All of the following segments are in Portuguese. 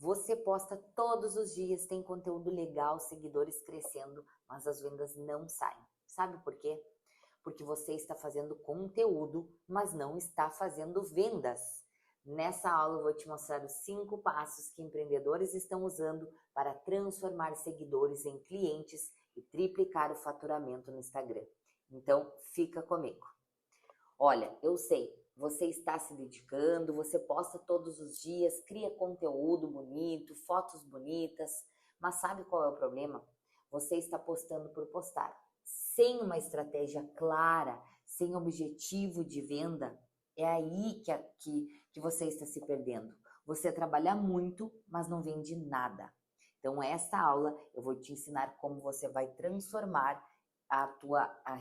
Você posta todos os dias, tem conteúdo legal, seguidores crescendo, mas as vendas não saem. Sabe por quê? Porque você está fazendo conteúdo, mas não está fazendo vendas. Nessa aula eu vou te mostrar os 5 passos que empreendedores estão usando para transformar seguidores em clientes e triplicar o faturamento no Instagram. Então, fica comigo. Olha, eu sei, você está se dedicando, você posta todos os dias, cria conteúdo bonito, fotos bonitas, mas sabe qual é o problema? Você está postando por postar. Sem uma estratégia clara, sem objetivo de venda, é aí que você está se perdendo. Você trabalha muito, mas não vende nada. Então, esta aula eu vou te ensinar como você vai transformar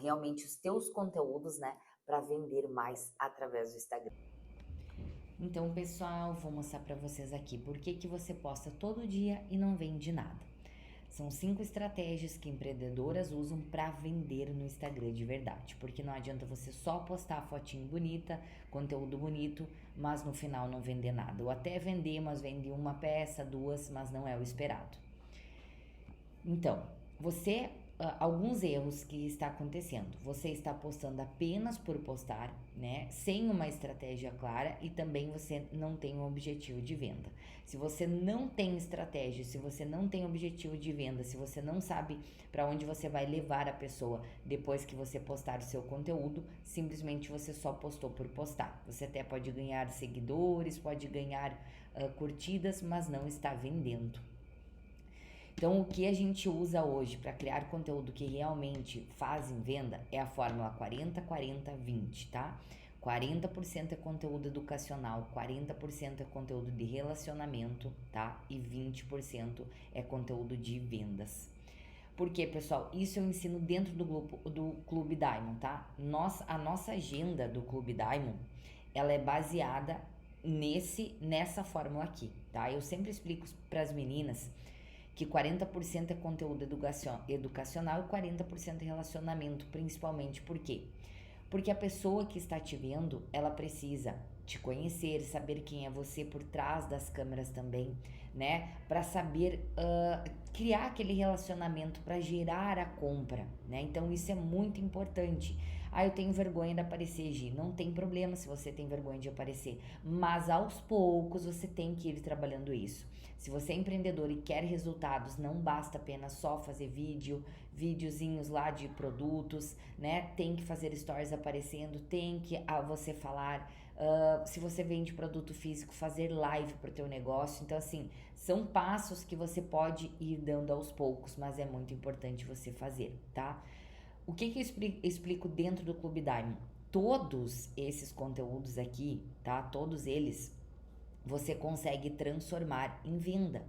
realmente os teus conteúdos, né, para vender mais através do Instagram. Então, pessoal, vou mostrar para vocês aqui por que você posta todo dia e não vende nada. São 5 estratégias que empreendedoras usam para vender no Instagram de verdade, porque não adianta você só postar fotinho bonita, conteúdo bonito, mas no final não vender nada. Ou até vender, mas vende uma peça, duas, mas não é o esperado. Então, alguns erros que está acontecendo. Você está postando apenas por postar, né? Sem uma estratégia clara e também você não tem um objetivo de venda. Se você não tem estratégia, se você não tem objetivo de venda, se você não sabe para onde você vai levar a pessoa depois que você postar o seu conteúdo, simplesmente você só postou por postar. Você até pode ganhar seguidores, pode ganhar curtidas, mas não está vendendo. Então, o que a gente usa hoje para criar conteúdo que realmente faz em venda é a fórmula 40-40-20, tá? 40% é conteúdo educacional, 40% é conteúdo de relacionamento, tá? E 20% é conteúdo de vendas. Por quê, pessoal? Isso eu ensino dentro do Clube Diamond, tá? A nossa agenda do Clube Diamond, ela é baseada nessa fórmula aqui, tá? Eu sempre explico para as meninas que 40% é conteúdo educacional e 40% é relacionamento, principalmente por quê? Porque a pessoa que está te vendo, ela precisa te conhecer, saber quem é você por trás das câmeras também, né? Para saber criar aquele relacionamento, para gerar a compra, né? Então isso é muito importante. Ah, eu tenho vergonha de aparecer, Gi. Não tem problema se você tem vergonha de aparecer, mas aos poucos você tem que ir trabalhando isso. Se você é empreendedor e quer resultados, não basta apenas só fazer videozinhos lá de produtos, né? Tem que fazer stories aparecendo, tem que você falar. Se você vende produto físico, fazer live para o teu negócio. Então, assim, são passos que você pode ir dando aos poucos, mas é muito importante você fazer, tá? O que eu explico dentro do Clube Diamond? Todos esses conteúdos aqui, tá? Todos eles você consegue transformar em venda.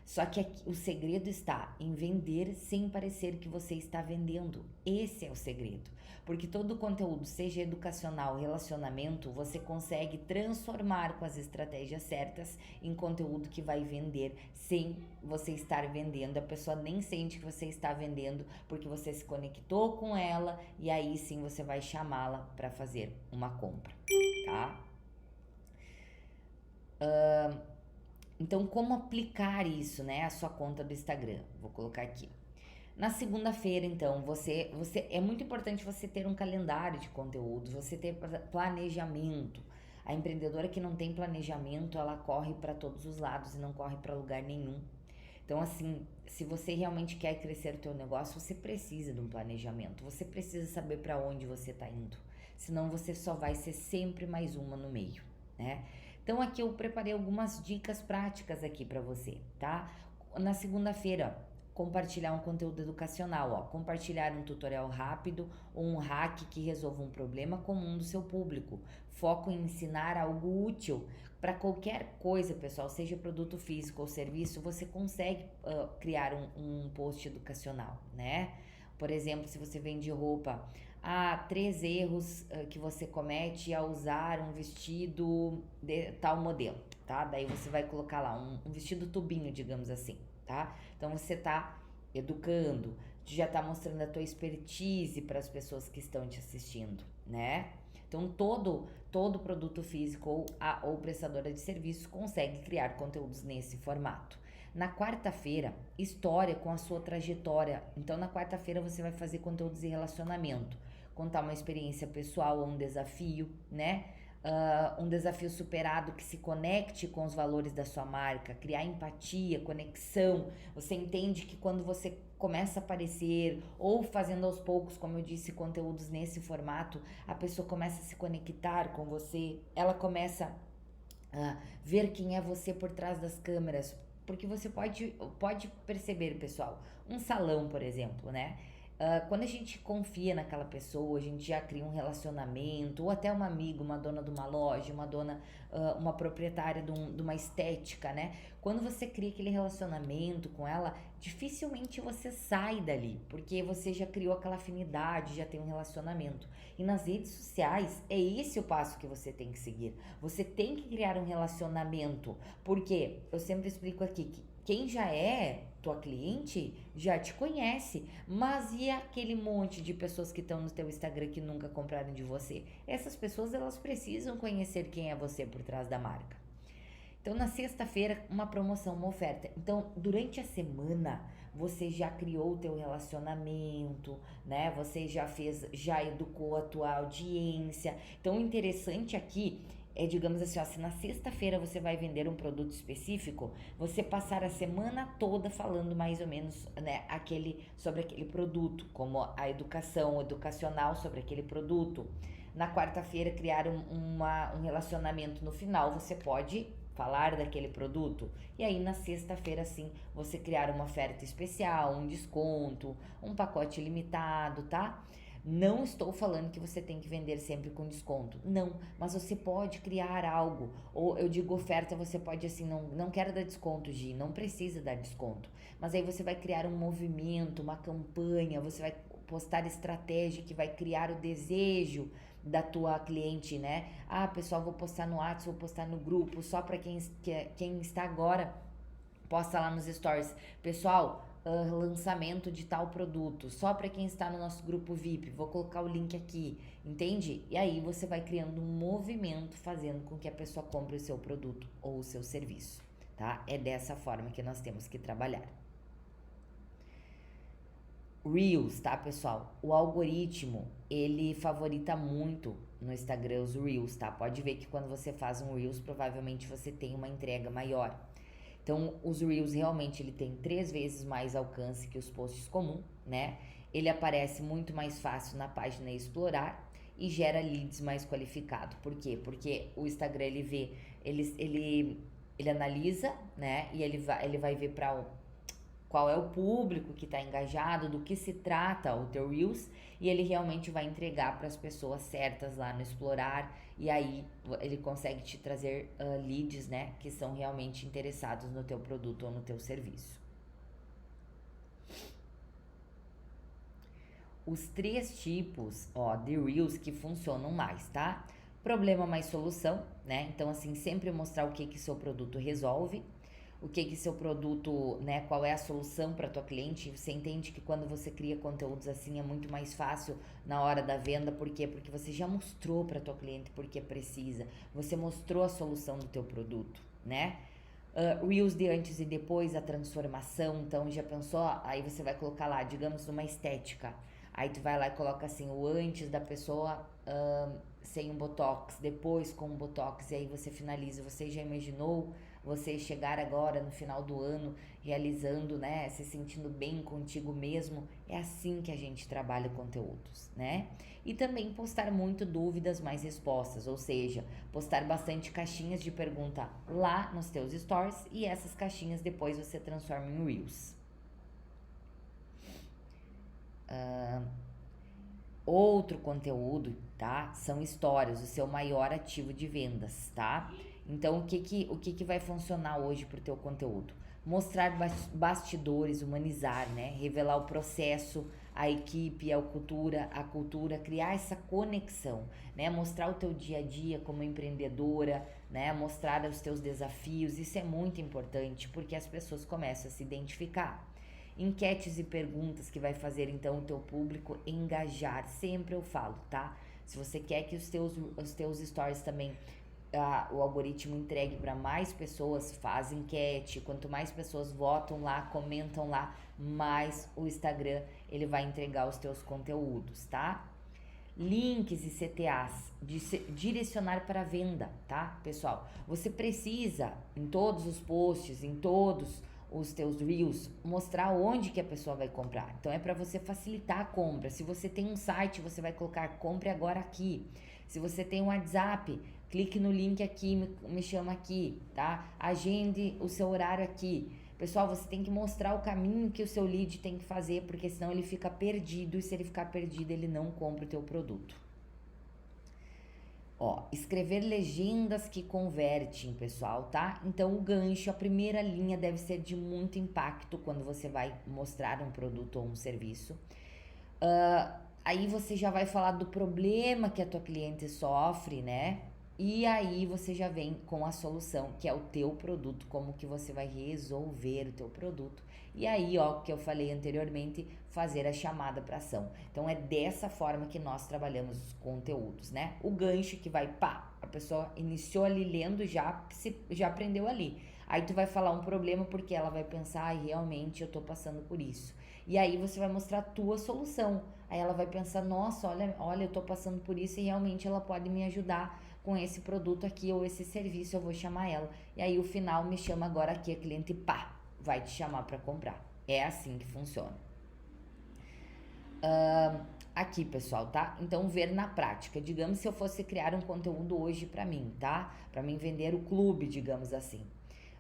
Só que aqui, o segredo está em vender sem parecer que você está vendendo. Esse é o segredo. Porque todo o conteúdo, seja educacional, relacionamento, você consegue transformar com as estratégias certas em conteúdo que vai vender sem você estar vendendo. A pessoa nem sente que você está vendendo porque você se conectou com ela e aí sim você vai chamá-la para fazer uma compra, tá? Então, como aplicar isso, né, à sua conta do Instagram? Vou colocar aqui. Na segunda-feira, então, você é muito importante você ter um calendário de conteúdos, você ter planejamento. A empreendedora que não tem planejamento, ela corre para todos os lados e não corre para lugar nenhum. Então, assim, se você realmente quer crescer o teu negócio, você precisa de um planejamento. Você precisa saber para onde você está indo. Senão você só vai ser sempre mais uma no meio, né? Então, aqui eu preparei algumas dicas práticas aqui para você, tá? Na segunda-feira, compartilhar um conteúdo educacional, ó, compartilhar um tutorial rápido ou um hack que resolva um problema comum do seu público. Foco em ensinar algo útil para qualquer coisa, pessoal, seja produto físico ou serviço, você consegue criar um post educacional, né? Por exemplo, se você vende roupa, 3 erros que você comete ao usar um vestido de tal modelo, tá? Daí você vai colocar lá um vestido tubinho, digamos assim, tá? Então você tá educando, já tá mostrando a tua expertise para as pessoas que estão te assistindo, né? Então todo produto físico ou prestadora de serviço consegue criar conteúdos nesse formato. Na quarta-feira, história com a sua trajetória. Então, na quarta-feira você vai fazer conteúdos de relacionamento, contar uma experiência pessoal ou um desafio, né? Um desafio superado que se conecte com os valores da sua marca, criar empatia, conexão. Você entende que quando você começa a aparecer ou fazendo aos poucos, como eu disse, conteúdos nesse formato, a pessoa começa a se conectar com você, ela começa a ver quem é você por trás das câmeras, porque você pode perceber, pessoal, um salão, por exemplo, né? Quando a gente confia naquela pessoa, a gente já cria um relacionamento, ou até uma amiga, uma dona de uma loja, uma proprietária de uma estética, né? Quando você cria aquele relacionamento com ela, dificilmente você sai dali, porque você já criou aquela afinidade, já tem um relacionamento. E nas redes sociais, é esse o passo que você tem que seguir. Você tem que criar um relacionamento, porque eu sempre explico aqui que quem já é tua cliente já te conhece, mas e aquele monte de pessoas que estão no teu Instagram que nunca compraram de você? Essas pessoas, elas precisam conhecer quem é você por trás da marca. Então, na sexta-feira, uma promoção, uma oferta. Então, durante a semana, você já criou o teu relacionamento, né? Você já educou a tua audiência. Então, o interessante aqui é, digamos assim, ó, se na sexta-feira você vai vender um produto específico, você passar a semana toda falando mais ou menos, né, sobre aquele produto, como a educação, o educacional sobre aquele produto. Na quarta-feira, criar um relacionamento no final, você pode falar daquele produto. E aí, na sexta-feira, sim, você criar uma oferta especial, um desconto, um pacote limitado, tá? Não estou falando que você tem que vender sempre com desconto, não, mas você pode criar algo, ou eu digo oferta, você pode assim, não quero dar desconto, Gi, não precisa dar desconto, mas aí você vai criar um movimento, uma campanha, você vai postar estratégia que vai criar o desejo da tua cliente, né? Ah, pessoal, vou postar no WhatsApp, vou postar no grupo, só para quem está agora, posta lá nos stories, pessoal, lançamento de tal produto, só para quem está no nosso grupo VIP, vou colocar o link aqui, entende? E aí você vai criando um movimento fazendo com que a pessoa compre o seu produto ou o seu serviço, tá? É dessa forma que nós temos que trabalhar. Reels, tá, pessoal? O algoritmo, ele favorita muito no Instagram os Reels, tá? Pode ver que quando você faz um Reels, provavelmente você tem uma entrega maior. Então, os Reels realmente ele tem 3 vezes mais alcance que os posts comuns, né? Ele aparece muito mais fácil na página Explorar e gera leads mais qualificado. Por quê? Porque o Instagram ele analisa, né? E ele vai ver qual é o público que está engajado, do que se trata o teu Reels, e ele realmente vai entregar para as pessoas certas lá no Explorar, e aí ele consegue te trazer leads, né, que são realmente interessados no teu produto ou no teu serviço. Os 3 tipos, de Reels que funcionam mais, tá? Problema mais solução, né? Então, assim, sempre mostrar o que seu produto resolve, o que seu produto, né, qual é a solução para tua cliente. Você entende que quando você cria conteúdos assim é muito mais fácil na hora da venda, por quê? Porque você já mostrou para tua cliente porque precisa, você mostrou a solução do teu produto, né? Reels de antes e depois, a transformação, então já pensou, aí você vai colocar lá, digamos, numa estética, aí tu vai lá e coloca assim, o antes da pessoa sem um botox, depois com um botox, e aí você finaliza. Você já imaginou você chegar agora no final do ano realizando, né, se sentindo bem contigo mesmo? É assim que a gente trabalha conteúdos, né? E também postar muito dúvidas mais respostas, ou seja, postar bastante caixinhas de pergunta lá nos teus stories e essas caixinhas depois você transforma em Reels. Outro conteúdo, tá? São histórias, o seu maior ativo de vendas, tá? Então, o que vai funcionar hoje pro teu conteúdo? Mostrar bastidores, humanizar, né? Revelar o processo, a equipe, a cultura, criar essa conexão, né? Mostrar o teu dia a dia como empreendedora, né? Mostrar os teus desafios, isso é muito importante, porque as pessoas começam a se identificar. Enquetes e perguntas que vai fazer então o teu público engajar, sempre eu falo, tá? Se você quer que os teus stories também, o algoritmo entregue para mais pessoas, faz enquete. Quanto mais pessoas votam lá, comentam lá, mais o Instagram ele vai entregar os teus conteúdos, tá? Links e CTAs, direcionar para venda, tá, pessoal? Você precisa, em todos os posts, em todos os teus reels, mostrar onde que a pessoa vai comprar. Então, é para você facilitar a compra. Se você tem um site, você vai colocar compre agora aqui. Se você tem um WhatsApp, clique no link aqui, me chama aqui, tá? Agende o seu horário aqui. Pessoal, você tem que mostrar o caminho que o seu lead tem que fazer, porque senão ele fica perdido, e se ele ficar perdido, ele não compra o teu produto. Ó, escrever legendas que convertem, pessoal, tá? Então, o gancho, a primeira linha deve ser de muito impacto quando você vai mostrar um produto ou um serviço. Aí você já vai falar do problema que a tua cliente sofre, né? E aí você já vem com a solução, que é o teu produto, como que você vai resolver o teu produto. E aí, ó, que eu falei anteriormente, fazer a chamada para ação. Então é dessa forma que nós trabalhamos os conteúdos, né? O gancho que vai, pá, a pessoa iniciou ali lendo, já aprendeu ali. Aí tu vai falar um problema porque ela vai pensar, ai, realmente eu tô passando por isso. E aí você vai mostrar a tua solução. Aí ela vai pensar, nossa, olha, eu tô passando por isso e realmente ela pode me ajudar com esse produto aqui ou esse serviço, eu vou chamar ela. E aí o final me chama agora aqui, a cliente, pá, vai te chamar para comprar. É assim que funciona. Aqui, pessoal, tá? Então, ver na prática. Digamos se eu fosse criar um conteúdo hoje para mim, tá? Para mim vender o clube, digamos assim.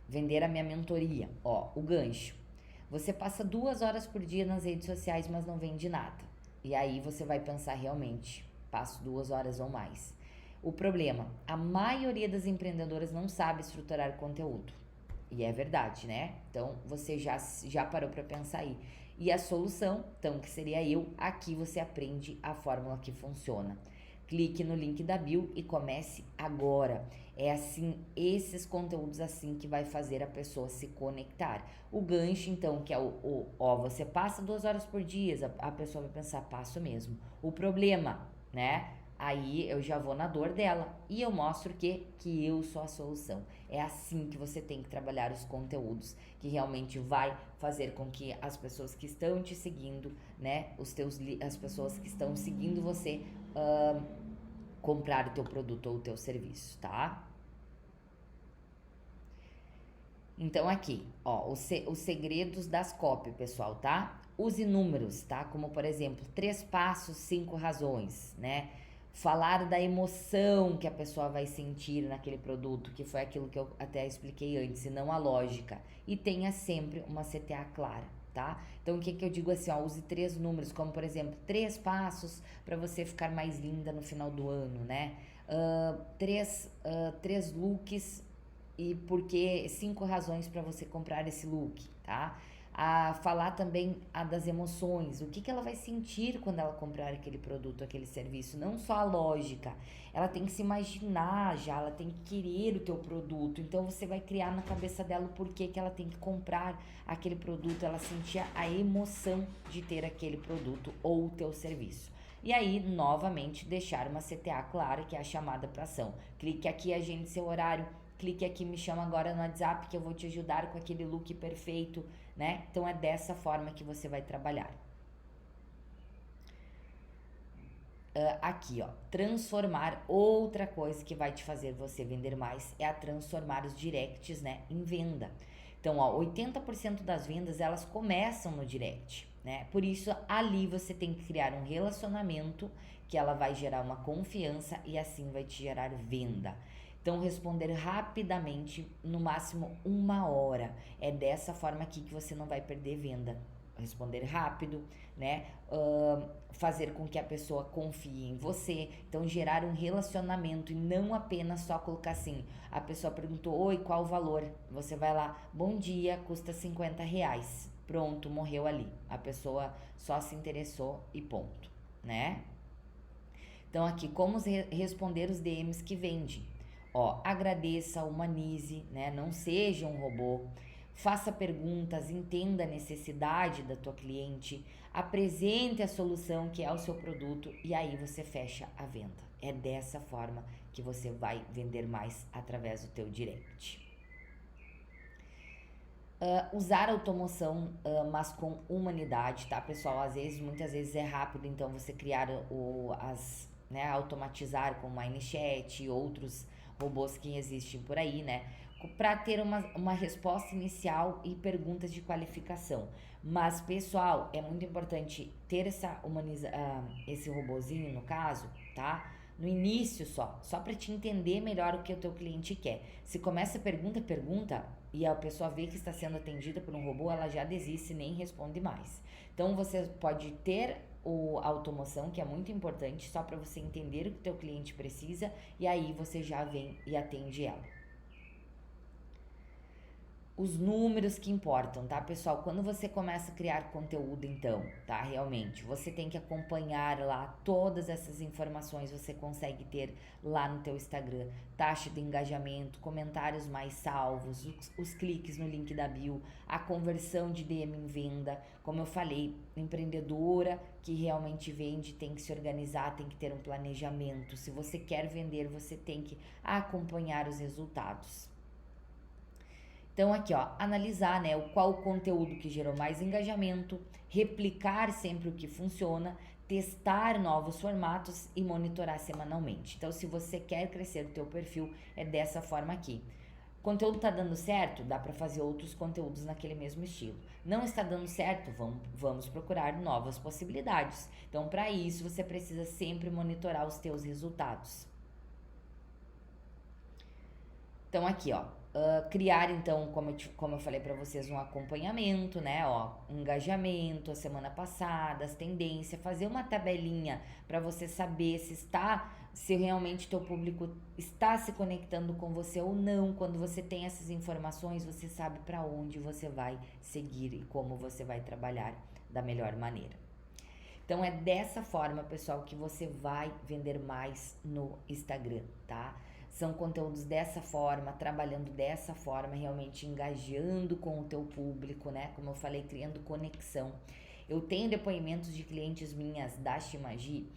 Vender a minha mentoria. Ó, o gancho. Você passa 2 horas por dia nas redes sociais, mas não vende nada. E aí você vai pensar realmente, passo 2 horas ou mais. O problema, a maioria das empreendedoras não sabe estruturar conteúdo. E é verdade, né? Então, você já parou para pensar aí. E a solução, então, que seria eu, aqui você aprende a fórmula que funciona. Clique no link da bio e comece agora. É assim, esses conteúdos assim que vai fazer a pessoa se conectar. O gancho, então, que é você passa 2 horas por dia, a pessoa vai pensar, passo mesmo. O problema, né? Aí eu já vou na dor dela e eu mostro que eu sou a solução. É assim que você tem que trabalhar os conteúdos, que realmente vai fazer com que as pessoas que estão te seguindo, né, as pessoas que estão seguindo você, comprar o teu produto ou o teu serviço, tá? Então aqui, ó, os segredos das copy, pessoal, tá? Use números, tá? Como, por exemplo, 3 passos, 5 razões, né? Falar da emoção que a pessoa vai sentir naquele produto, que foi aquilo que eu até expliquei antes, e não a lógica. E tenha sempre uma CTA clara, tá? Então, o que eu digo assim, ó, use 3 números, como, por exemplo, 3 passos para você ficar mais linda no final do ano, né? 3 looks e porque 5 razões para você comprar esse look, tá? A falar também das emoções, o que ela vai sentir quando ela comprar aquele produto, aquele serviço, não só a lógica, ela tem que se imaginar já, ela tem que querer o teu produto, então você vai criar na cabeça dela o porquê que ela tem que comprar aquele produto, ela sentir a emoção de ter aquele produto ou o teu serviço. E aí, novamente, deixar uma CTA clara, que é a chamada para ação. Clique aqui, agende seu horário, clique aqui, me chama agora no WhatsApp que eu vou te ajudar com aquele look perfeito, né? Então é dessa forma que você vai trabalhar. Aqui, ó, transformar, outra coisa que vai te fazer você vender mais é a transformar os directs, né, em venda. Então, ó, 80% das vendas elas começam no direct, né? Por isso ali você tem que criar um relacionamento que ela vai gerar uma confiança e assim vai te gerar venda. Então, responder rapidamente, no máximo 1 hora. É dessa forma aqui que você não vai perder venda. Responder rápido, né? Fazer com que a pessoa confie em você. Então, gerar um relacionamento e não apenas só colocar assim. A pessoa perguntou, oi, qual o valor? Você vai lá, bom dia, custa R$50. Pronto, morreu ali. A pessoa só se interessou e ponto, né? Então, aqui, como responder os DMs que vende. Ó, agradeça, humanize, né? Não seja um robô. faça perguntas, entenda a necessidade da tua cliente, apresente a solução que é o seu produto e aí você fecha a venda. É dessa forma que você vai vender mais através do teu direct. Usar automoção, mas com humanidade, tá, pessoal? Muitas vezes é rápido, então você criar automatizar com o MineChat e outros robôs que existem por aí, né? Para ter uma resposta inicial e perguntas de qualificação. Mas, pessoal, é muito importante ter esse robozinho, no caso, tá? No início só para te entender melhor o que o teu cliente quer. Se começa pergunta e a pessoa vê que está sendo atendida por um robô, ela já desiste e nem responde mais. Então você pode ter a automação, que é muito importante, só para você entender o que o teu cliente precisa e aí você já vem e atende ela. Os números que importam, tá, pessoal? Quando você começa a criar conteúdo, então, tá? Realmente, você tem que acompanhar lá todas essas informações, você consegue ter lá no teu Instagram. Taxa de engajamento, comentários mais salvos, os cliques no link da bio, a conversão de DM em venda. Como eu falei, empreendedora que realmente vende tem que se organizar, tem que ter um planejamento. Se você quer vender, você tem que acompanhar os resultados. Então aqui, ó, analisar, né, qual o conteúdo que gerou mais engajamento, replicar sempre o que funciona, testar novos formatos e monitorar semanalmente. Então, se você quer crescer o teu perfil, é dessa forma aqui. O conteúdo tá dando certo? Dá para fazer outros conteúdos naquele mesmo estilo. Não está dando certo? Vamos procurar novas possibilidades. Então, para isso, você precisa sempre monitorar os teus resultados. Então, aqui, ó. Criar, então, como eu falei para vocês, um acompanhamento, né, ó, um engajamento, a semana passada, as tendências, fazer uma tabelinha para você saber se realmente teu público está se conectando com você ou não. Quando você tem essas informações, você sabe para onde você vai seguir e como você vai trabalhar da melhor maneira. Então, é dessa forma, pessoal, que você vai vender mais no Instagram, tá? São conteúdos dessa forma, trabalhando dessa forma, realmente engajando com o teu público, né? Como eu falei, criando conexão. Eu tenho depoimentos de clientes minhas da Shimagi.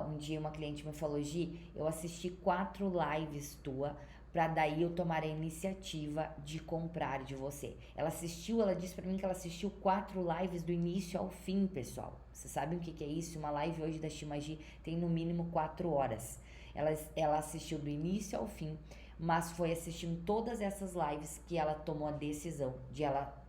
Um dia uma cliente me falou, Gi, eu assisti 4 lives tua, pra daí eu tomar a iniciativa de comprar de você. Ela disse pra mim que ela assistiu 4 lives do início ao fim, pessoal. Vocês sabem o que é isso? Uma live hoje da Shimagi tem no mínimo 4 horas. Ela assistiu do início ao fim, mas foi assistindo todas essas lives que ela tomou a decisão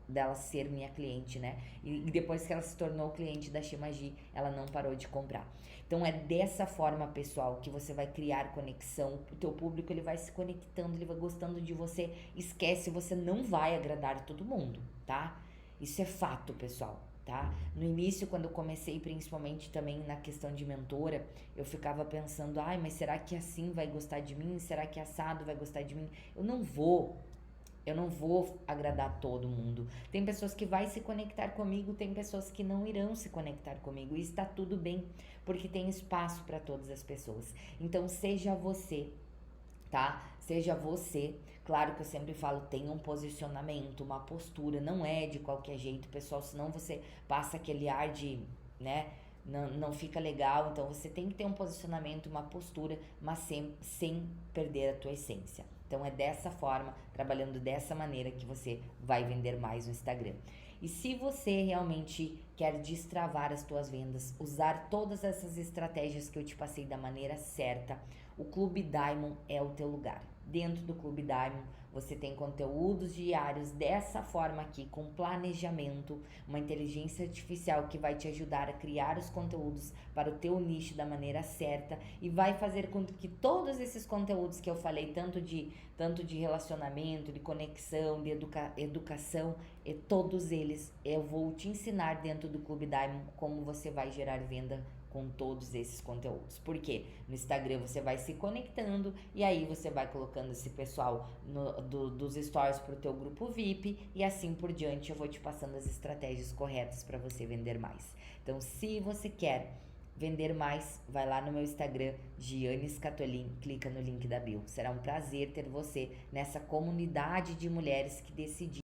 dela ser minha cliente, né? E depois que ela se tornou cliente da Shimagi, ela não parou de comprar. Então é dessa forma, pessoal, que você vai criar conexão. O teu público, ele vai se conectando, ele vai gostando de você. Esquece, você não vai agradar todo mundo, tá? Isso é fato, pessoal. Tá? No início, quando eu comecei, principalmente também na questão de mentora, eu ficava pensando, mas será que assim vai gostar de mim? Será que assado vai gostar de mim? Eu não vou agradar todo mundo. Tem pessoas que vai se conectar comigo, tem pessoas que não irão se conectar comigo, e está tudo bem, porque tem espaço para todas as pessoas. Então, seja você, tá? Seja você. Claro que eu sempre falo, tenha um posicionamento, uma postura, não é de qualquer jeito, pessoal, senão você passa aquele ar de, né, não fica legal. Então você tem que ter um posicionamento, uma postura, mas sem perder a tua essência. Então é dessa forma, trabalhando dessa maneira, que você vai vender mais no Instagram. E se você realmente quer destravar as tuas vendas, usar todas essas estratégias que eu te passei da maneira certa, o Clube Diamond é o teu lugar. Dentro do Clube Diamond, você tem conteúdos diários dessa forma aqui, com planejamento, uma inteligência artificial que vai te ajudar a criar os conteúdos para o teu nicho da maneira certa e vai fazer com que todos esses conteúdos que eu falei, tanto de relacionamento, de conexão, de educação, e todos eles eu vou te ensinar dentro do Clube Diamond como você vai gerar venda com todos esses conteúdos. Porque no Instagram você vai se conectando e aí você vai colocando esse pessoal dos stories pro teu grupo VIP e assim por diante. Eu vou te passando as estratégias corretas para você vender mais. Então, se você quer vender mais, vai lá no meu Instagram, Giane Scatolin, clica no link da bio. Será um prazer ter você nessa comunidade de mulheres que decidiram